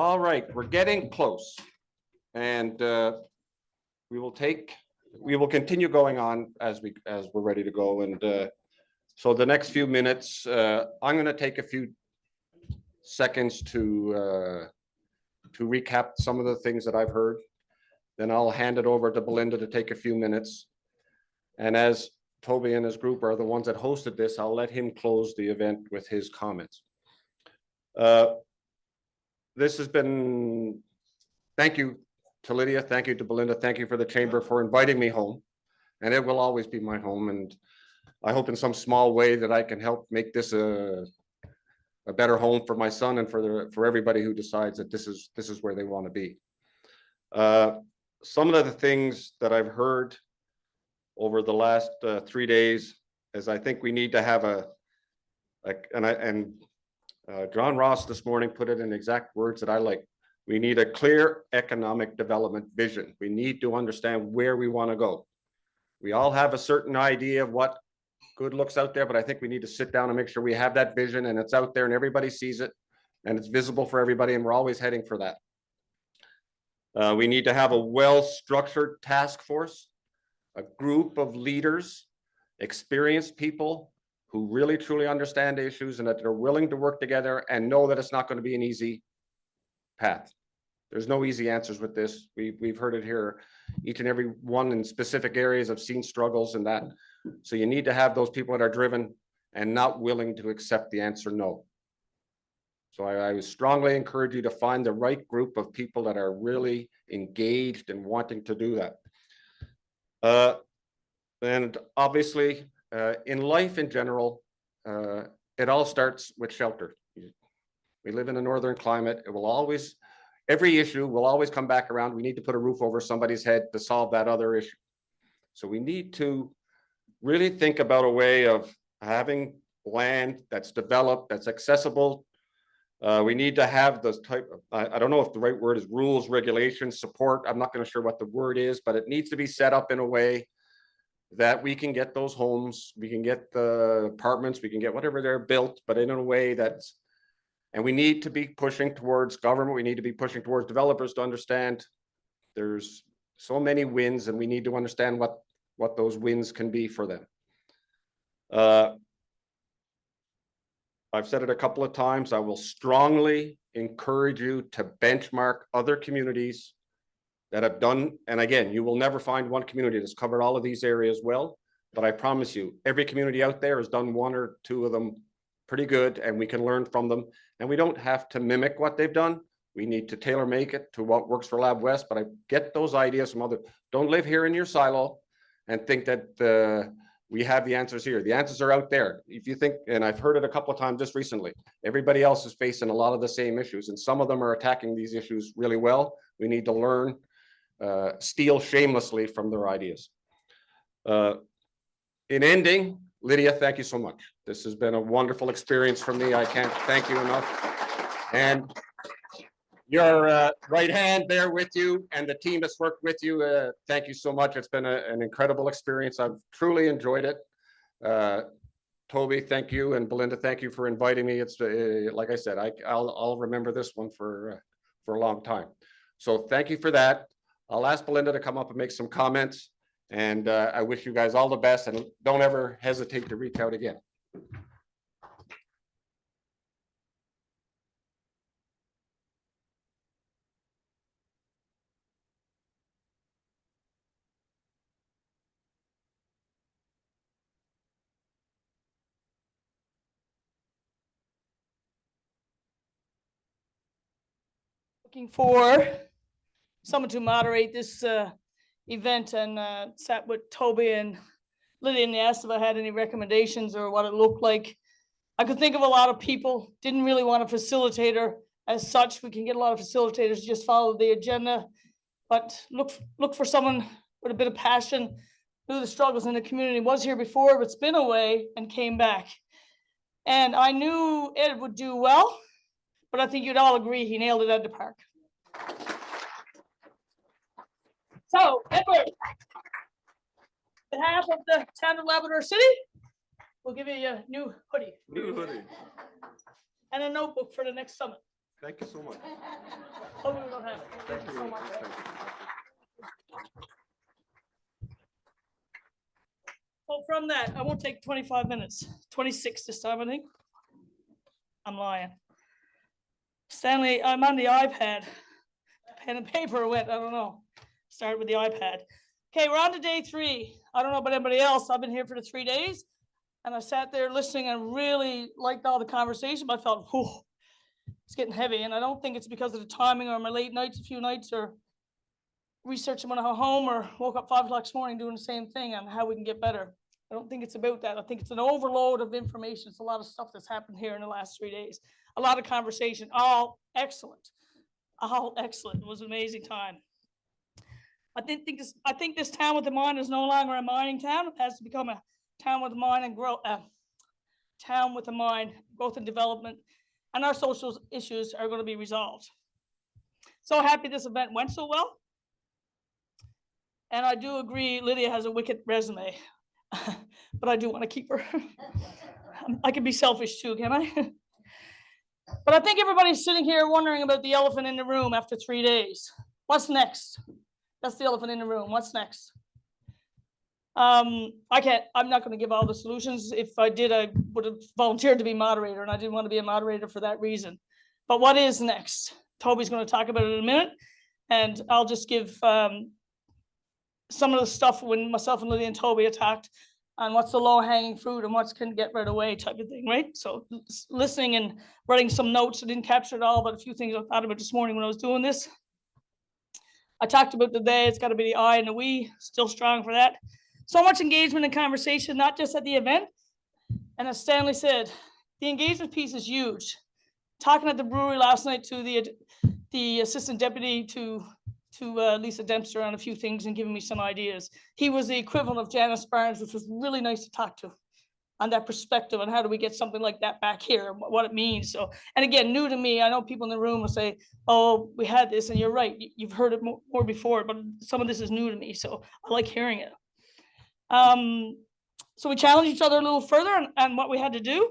All right, we're getting close, and we will continue going on as we're ready to go. And so the next few minutes, I'm going to take a few seconds to recap some of the things that I've heard. Then I'll hand it over to Belinda to take a few minutes. And as Toby and his group are the ones that hosted this, I'll let him close the event with his comments. This has been, thank you to Lydia, thank you to Belinda, thank you for the Chamber for inviting me home. And it will always be my home. And I hope in some small way that I can help make this a better home for my son and for everybody who decides that this is where they want to be. Some of the things that I've heard over the last 3 days is I think we need to have John Ross this morning put it in exact words that I like. We need a clear economic development vision. We need to understand where we want to go. We all have a certain idea of what good looks out there, but I think we need to sit down and make sure we have that vision and it's out there and everybody sees it and it's visible for everybody, and we're always heading for that. We need to have a well-structured task force, a group of leaders, experienced people who really truly understand issues and that they're willing to work together and know that it's not going to be an easy path. There's no easy answers with this. We've heard it here. Each and every one in specific areas have seen struggles in that. So you need to have those people that are driven and not willing to accept the answer no. So I would strongly encourage you to find the right group of people that are really engaged and wanting to do that. And obviously, in life in general, it all starts with shelter. We live in a northern climate. It will always, every issue will always come back around. We need to put a roof over somebody's head to solve that other issue. So we need to really think about a way of having land that's developed, that's accessible. We need to have those type of, I don't know if the right word is rules, regulations, support. I'm not going to sure what the word is, but it needs to be set up in a way that we can get those homes, we can get the apartments, we can get whatever they're built, but in a way that's, and we need to be pushing towards government, we need to be pushing towards developers to understand there's so many wins and we need to understand what those wins can be for them. I've said it a couple of times, I will strongly encourage you to benchmark other communities that have done, and again, you will never find one community that's covered all of these areas well, but I promise you, every community out there has done one or two of them pretty good, and we can learn from them, and we don't have to mimic what they've done. We need to tailor make it to what works for Lab West, but I get those ideas from other, don't live here in your silo and think that we have the answers here. The answers are out there. If you think, and I've heard it a couple of times just recently, everybody else is facing a lot of the same issues, and some of them are attacking these issues really well. We need to learn, steal shamelessly from their ideas. In ending, Lydia, thank you so much. This has been a wonderful experience for me. I can't thank you enough. And your right hand there with you and the team that's worked with you, thank you so much. It's been an incredible experience. I've truly enjoyed it. Toby, thank you, and Belinda, thank you for inviting me. It's like I said, I'll remember this one for a long time. So thank you for that. I'll ask Belinda to come up and make some comments, and I wish you guys all the best, and don't ever hesitate to reach out again. Looking for someone to moderate this event, and sat with Toby and Lydia and asked if I had any recommendations or what it looked like. I could think of a lot of people, didn't really want a facilitator as such. We can get a lot of facilitators to just follow the agenda, but look for someone with a bit of passion, knew the struggles in the community, was here before, but's been away and came back. And I knew Ed would do well, but I think you'd all agree he nailed it at the park. So, Edward, on behalf of the town of Labrador City, we'll give you a new hoodie. New hoodie. And a notebook for the next summit. Thank you so much. Oh, we don't have. Thank you so much. Thank you. So from that, I won't take 25 minutes, 26 this time, I think. I'm lying. Stanley, I'm on the iPad. Pen and paper went, I don't know. Started with the iPad. Okay, we're on to day 3. I don't know about anybody else. I've been here for the 3 days. And I sat there listening and really liked all the conversation, but I felt, whew, it's getting heavy. And I don't think it's because of the timing or my late nights, a few nights, or researching when I go home, or woke up 5 o'clock this morning doing the same thing on how we can get better. I don't think it's about that. I think it's an overload of information. It's a lot of stuff that's happened here in the last 3 days. A lot of conversation, all excellent. All excellent. It was an amazing time. I think this town with a mine is no longer a mining town. It has to become a town with a mine and town with a mine, growth and development, and our social issues are going to be resolved. So happy this event went so well. And I do agree, Lydia has a wicked resume, but I do want to keep her. I can be selfish too, can I? But I think everybody's sitting here wondering about the elephant in the room after 3 days. What's next? That's the elephant in the room. What's next? I'm not going to give all the solutions. If I did, I would have volunteered to be moderator, and I didn't want to be a moderator for that reason. But what is next? Toby's going to talk about it in a minute, and I'll just give some of the stuff when myself and Lydia and Toby had talked on what's the low-hanging fruit and what's can get right away type of thing, right? So listening and writing some notes. I didn't capture it all, but a few things I thought about this morning when I was doing this. I talked about the they, it's got to be the I and the we, still strong for that. So much engagement and conversation, not just at the event. And as Stanley said, the engagement piece is huge. Talking at the brewery last night to the assistant deputy to Lisa Dempster on a few things and giving me some ideas. He was the equivalent of Janice Barnes, which was really nice to talk to on that perspective on how do we get something like that back here, what it means. So, and again, new to me, I know people in the room will say, oh, we had this, and you're right, you've heard it more before, but some of this is new to me, so I like hearing it. So we challenged each other a little further on what we had to do.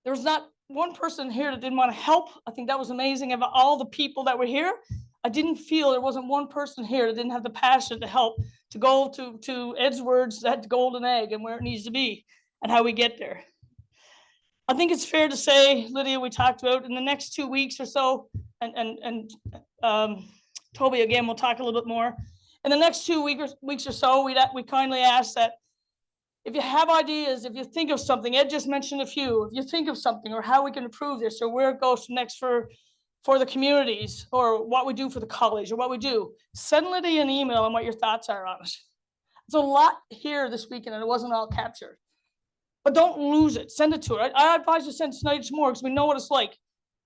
There was not one person here that didn't want to help. I think that was amazing. Of all the people that were here, I didn't feel there wasn't one person here that didn't have the passion to help, to go to Ed's words, that golden egg and where it needs to be and how we get there. I think it's fair to say, Lydia, we talked about in the next 2 weeks or so, and Toby, again, we'll talk a little bit more. In the next 2 weeks or so, we kindly ask that if you have ideas, if you think of something, Ed just mentioned a few, if you think of something or how we can improve this or where it goes next for the communities or what we do for the college or what we do, send Lydia an email on what your thoughts are on it. There's a lot here this weekend and it wasn't all captured, but don't lose it. Send it to her. I advise you send it tonight or tomorrow because we know what it's like.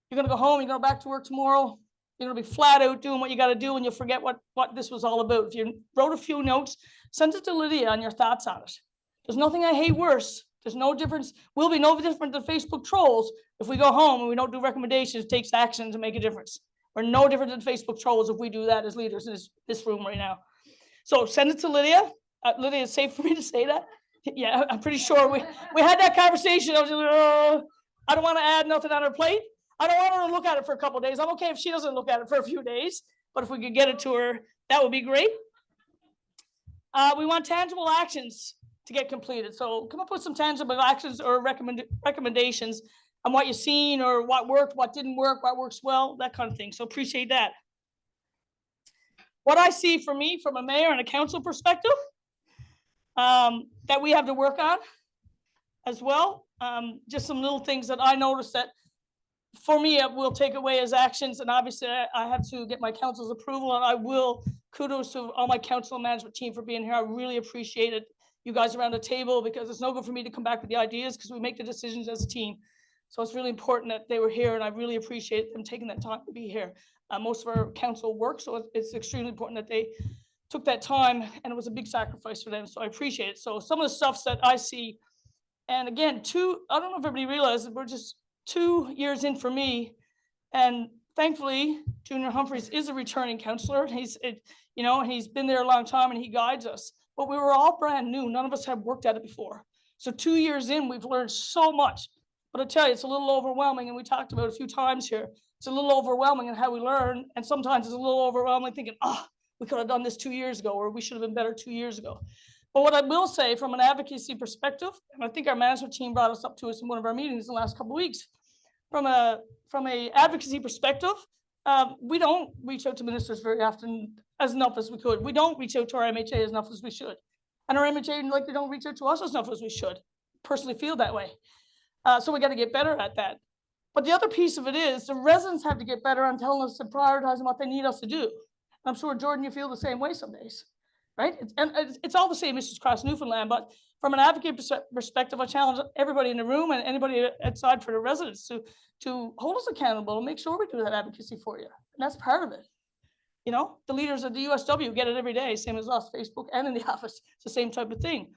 You're going to go home, you're going to go back to work tomorrow. You're going to be flat out doing what you got to do and you'll forget what this was all about. If you wrote a few notes, send it to Lydia on your thoughts on it. There's nothing I hate worse. There's no difference. We'll be no different than Facebook trolls if we go home and we don't do recommendations, takes action to make a difference. We're no different than Facebook trolls if we do that as leaders in this room right now. So send it to Lydia. Lydia, it's safe for me to say that? Yeah, I'm pretty sure we had that conversation. I was just, I don't want to add nothing on her plate. I don't want her to look at it for a couple of days. I'm okay if she doesn't look at it for a few days, but if we could get it to her, that would be great. We want tangible actions to get completed. So come up with some tangible actions or recommendations on what you've seen or what worked, what didn't work, what works well, that kind of thing. So appreciate that. What I see for me from a mayor and a council perspective that we have to work on as well. Just some little things that I noticed that for me, it will take away as actions. And obviously I have to get my council's approval and I will kudos to all my council and management team for being here. I really appreciate it. You guys around the table because it's no good for me to come back with the ideas because we make the decisions as a team. So it's really important that they were here and I really appreciate them taking that time to be here. Most of our council work, so it's extremely important that they took that time and it was a big sacrifice for them. So I appreciate it. So some of the stuff that I see, and again, I don't know if everybody realizes we're just 2 years in for me. And thankfully, Junior Humphreys is a returning counselor. He's been there a long time and he guides us. But we were all brand new. None of us had worked at it before. So 2 years in, we've learned so much. But I tell you, it's a little overwhelming, and we talked about it a few times here. It's a little overwhelming in how we learn, and sometimes it's a little overwhelming thinking, oh, we could have done this 2 years ago, or we should have been better 2 years ago. But what I will say from an advocacy perspective, and I think our management team brought us up to us in one of our meetings in the last couple of weeks, from a advocacy perspective, we don't reach out to ministers very often as enough as we could. We don't reach out to our MHA as enough as we should. And our MHA likely don't reach out to us as enough as we should. Personally feel that way. So we got to get better at that. But the other piece of it is the residents have to get better on telling us to prioritize what they need us to do. I'm sure, Jordan, you feel the same way some days, right? It's all the same issues across Newfoundland, but from an advocate perspective, I challenge everybody in the room and anybody outside for the residents to hold us accountable and make sure we do that advocacy for you. And that's part of it. You know, the leaders of the USW get it every day, same as us, Facebook and in the office. It's the same type of thing.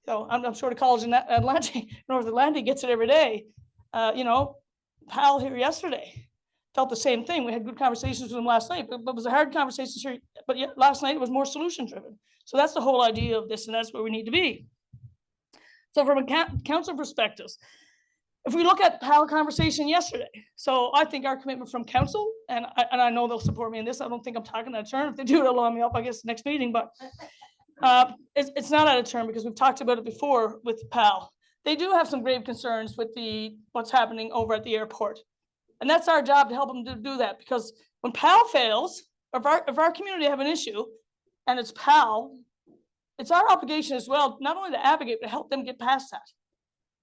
So I'm sure the college in Atlantic, North Atlantic gets it every day. You know, Hal here yesterday felt the same thing. We had good conversations with him last night, but it was a hard conversation here. But yet last night it was more solution driven. So that's the whole idea of this, and that's where we need to be. So from a council perspective, if we look at PAL conversation yesterday, so I think our commitment from council, and I know they'll support me in this. I don't think I'm talking out of turn. If they do, they'll line me up, I guess, next meeting. But it's not out of turn because we've talked about it before with PAL. They do have some grave concerns with what's happening over at the airport. And that's our job to help them to do that, because when PAL fails, if our community have an issue and it's PAL, it's our obligation as well, not only to advocate, but to help them get past that.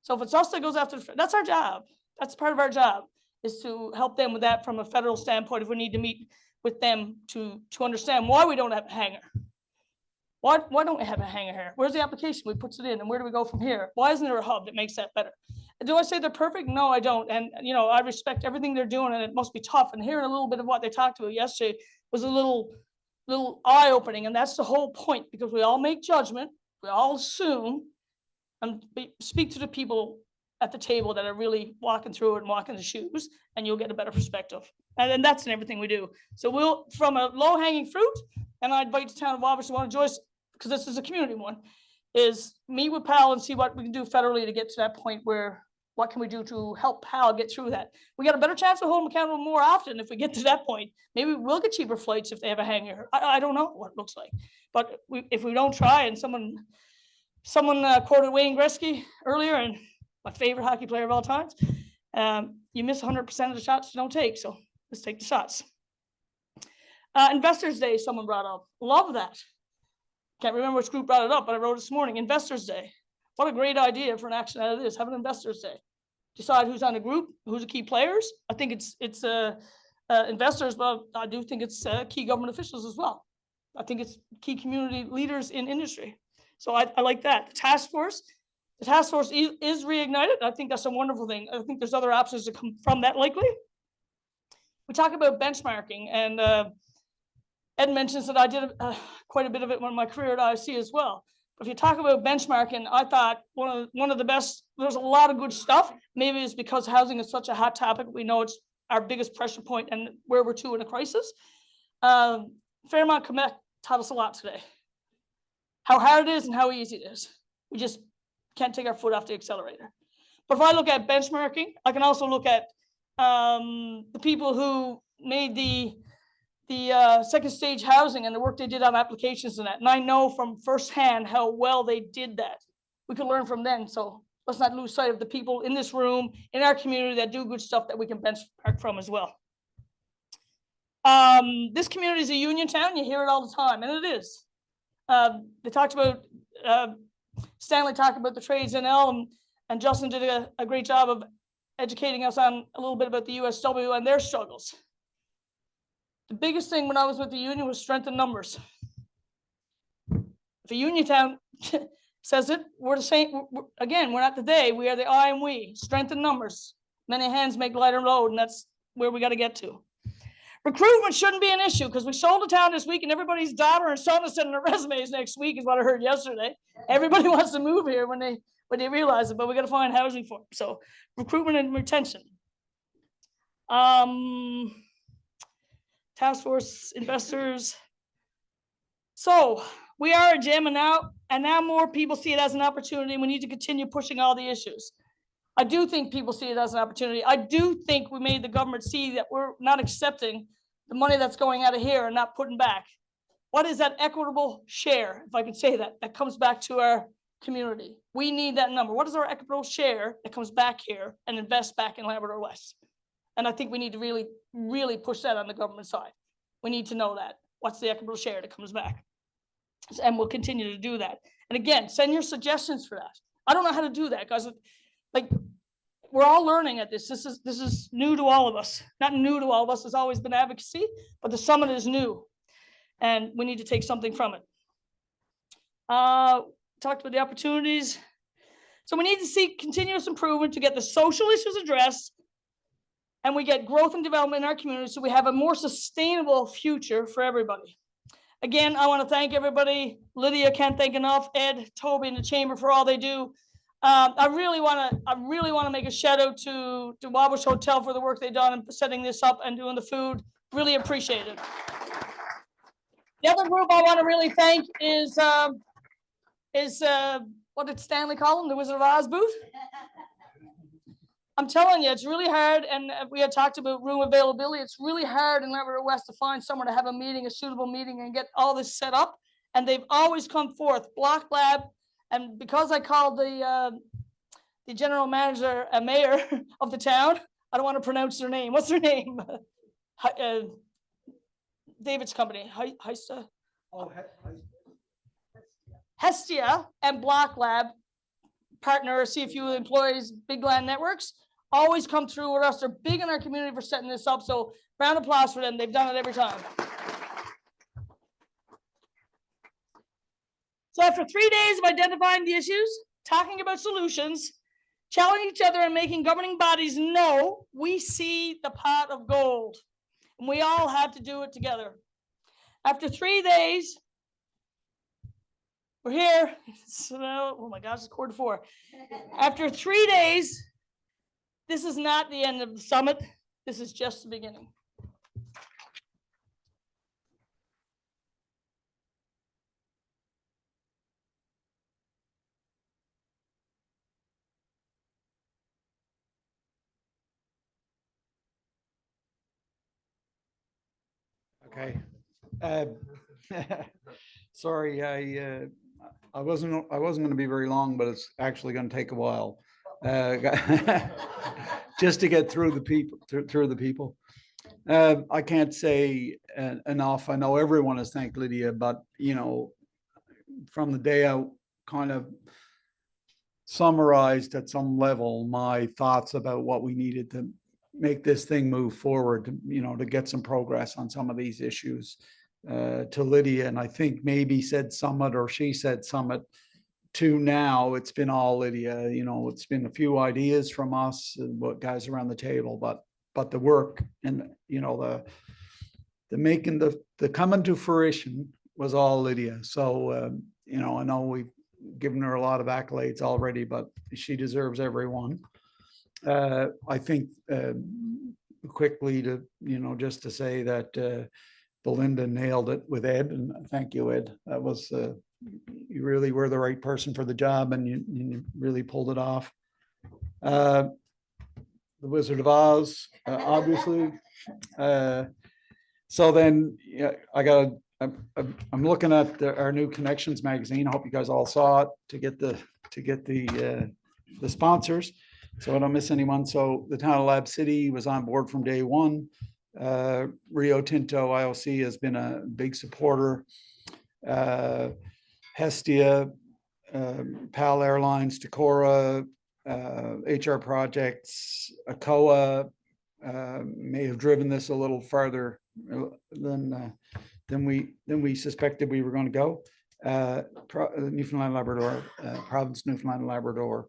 So if it's us that goes after, that's our job. That's part of our job, is to help them with that from a federal standpoint. If we need to meet with them to understand why we don't have a hangar. Why don't we have a hangar here? Where's the application? We puts it in, and where do we go from here? Why isn't there a hub that makes that better? Do I say they're perfect? No, I don't. And you know, I respect everything they're doing, and it must be tough. And hearing a little bit of what they talked about yesterday was a little eye-opening, and that's the whole point, because we all make judgment, we all assume, and speak to the people at the table that are really walking through it and walking the shoes, and you'll get a better perspective. And that's in everything we do. So we'll, from a low-hanging fruit, and I invite the town of Wabash to want to join us, because this is a community one, is meet with PAL and see what we can do federally to get to that point where, what can we do to help PAL get through that? We got a better chance of holding them accountable more often if we get to that point. Maybe we'll get cheaper flights if they have a hangar. I don't know what it looks like, but if we don't try, and someone quoted Wayne Gretzky earlier, and my favorite hockey player of all times, you miss 100% of the shots you don't take, so let's take the shots. Investors Day, someone brought up. Love that. Can't remember which group brought it up, but I wrote it this morning. Investors Day. What a great idea for an action out of this. Have an Investors Day. Decide who's on the group, who's the key players. I think it's investors, but I do think it's key government officials as well. I think it's key community leaders in industry. So I like that. The task force is reignited. I think that's a wonderful thing. I think there's other options to come from that likely. We talk about benchmarking, and Ed mentions that I did quite a bit of it in my career at IC as well. But if you talk about benchmarking, I thought one of the best, there's a lot of good stuff. Maybe it's because housing is such a hot topic. We know it's our biggest pressure point and where we're to in a crisis. Fairmont Quebec taught us a lot today. How hard it is and how easy it is. We just can't take our foot off the accelerator. But if I look at benchmarking, I can also look at the people who made the second stage housing and the work they did on applications and that. And I know from firsthand how well they did that. We could learn from them. So let's not lose sight of the people in this room, in our community, that do good stuff that we can benchmark from as well. This community is a union town. You hear it all the time, and it is. They talked about, Stanley talked about the trades NL, and Justin did a great job of educating us on a little bit about the USW and their struggles. The biggest thing when I was with the union was strength in numbers. If a union town says it, we're the same. Again, we're not the they, we are the I and we. Strength in numbers. Many hands make lighter load, and that's where we got to get to. Recruitment shouldn't be an issue, because we sold a town this week and everybody's daughter and son is sending their resumes next week, is what I heard yesterday. Everybody wants to move here when they realize it, but we got to find housing for them. So recruitment and retention. Task force, investors. So we are a gym, and now more people see it as an opportunity. We need to continue pushing all the issues. I do think people see it as an opportunity. I do think we made the government see that we're not accepting the money that's going out of here and not putting back. What is that equitable share, if I can say that, that comes back to our community? We need that number. What is our equitable share that comes back here and invests back in Labrador West? And I think we need to really, really push that on the government side. We need to know that. What's the equitable share that comes back? And we'll continue to do that. And again, send your suggestions for that. I don't know how to do that, guys. Like, we're all learning at this. This is new to all of us. Not new to all of us. It's always been advocacy, but the summit is new, and we need to take something from it. Talked about the opportunities. So we need to see continuous improvement to get the social issues addressed, and we get growth and development in our community, so we have a more sustainable future for everybody. Again, I want to thank everybody. Lydia, can't thank enough. Ed, Toby, and the chamber for all they do. I really want to make a shout out to Wabash Hotel for the work they've done in setting this up and doing the food. Really appreciate it. The other group I want to really thank is what did Stanley call him? The Wizard of Oz booth. I'm telling you, it's really hard, and we had talked about room availability. It's really hard in Labrador West to find somewhere to have a meeting, a suitable meeting, and get all this set up. And they've always come forth. Block Lab, and because I called the general manager, a mayor of the town, I don't want to pronounce their name. What's their name? David's company, Heista. Oh, Hestia and Block Lab, partner, CFU employees, Big Land Networks, always come through with us. They're big in our community for setting this up. So round of applause for them. They've done it every time. So after 3 days of identifying the issues, talking about solutions, challenging each other and making governing bodies know we see the pot of gold, and we all have to do it together. After 3 days, we're here. So, oh my gosh, it's 3:45. After 3 days, this is not the end of the summit. This is just the beginning. Okay. Sorry, I wasn't going to be very long, but it's actually going to take a while, just to get through the people. I can't say enough. I know everyone has thanked Lydia, but you know, from the day I kind of summarized at some level my thoughts about what we needed to make this thing move forward, to get some progress on some of these issues, to Lydia, and I think maybe said summit or she said summit, to now it's been all Lydia. It's been a few ideas from us and what guys around the table, but the work and the making the coming to fruition was all Lydia. So I know we've given her a lot of accolades already, but she deserves every one. I think quickly to just to say that Belinda nailed it with Ed, and thank you, Ed. That was you really were the right person for the job, and you really pulled it off. The Wizard of Oz, obviously. So then, yeah, I'm looking at our new Connections magazine. I hope you guys all saw it to get the sponsors, so I don't miss anyone. So the town of Lab City was on board from day one. Rio Tinto IOC has been a big supporter. Hestia, PAL Airlines, Tacora, HR Projects, ACOA may have driven this a little farther than we suspected we were going to go. Newfoundland Labrador, province Newfoundland Labrador.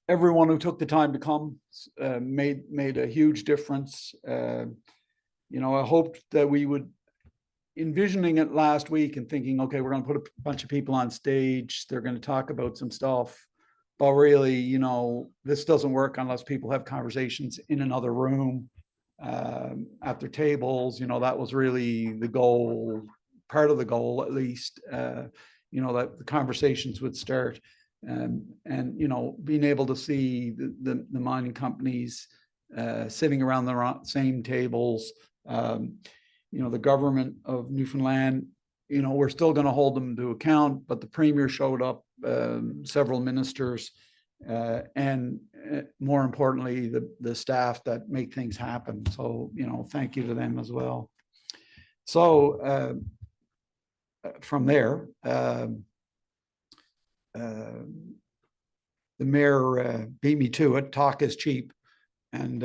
Everyone who took the time to come made a huge difference. I hoped that we would, envisioning it last week and thinking, okay, we're going to put a bunch of people on stage. They're going to talk about some stuff, but really, this doesn't work unless people have conversations in another room, at their tables. That was really the goal, part of the goal, at least, that the conversations would start. And, you know, being able to see the mining companies sitting around the same tables, you know, the government of Newfoundland, you know, we're still going to hold them to account, but the premier showed up, several ministers, and more importantly, the staff that make things happen. So, you know, thank you to them as well. So from there, the mayor beat me to it. Talk is cheap, and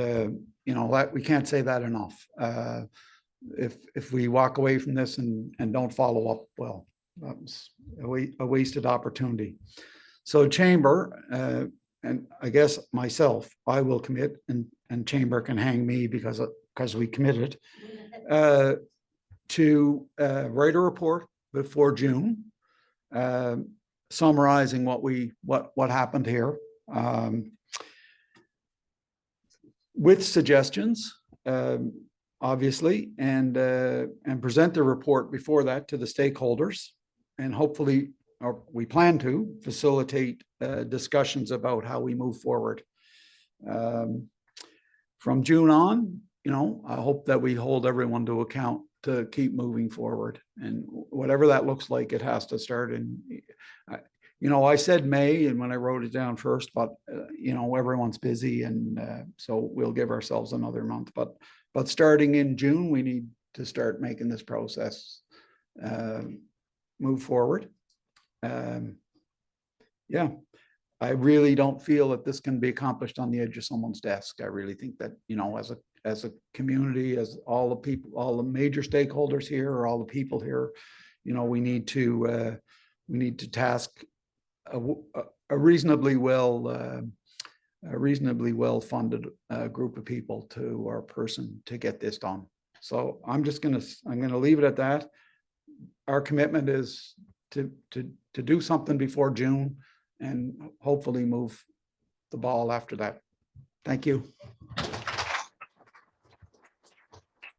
you know that we can't say that enough. If we walk away from this and don't follow up, well, that's a wasted opportunity. So chamber, and I guess myself, I will commit, and chamber can hang me because we committed to write a report before June, summarizing what happened here, with suggestions, obviously, and present the report before that to the stakeholders, and hopefully, or we plan to facilitate discussions about how we move forward. From June on, you know, I hope that we hold everyone to account to keep moving forward, and whatever that looks like, it has to start in, you know, I said May, and when I wrote it down first, but you know, everyone's busy, and so we'll give ourselves another month, but starting in June, we need to start making this process move forward. Yeah, I really don't feel that this can be accomplished on the edge of someone's desk. I really think that, you know, as a community, as all the people, all the major stakeholders here, or all the people here, you know, we need to task a reasonably well funded group of people to our person to get this done. So I'm gonna leave it at that. Our commitment is to do something before June, and hopefully move the ball after that. Thank you.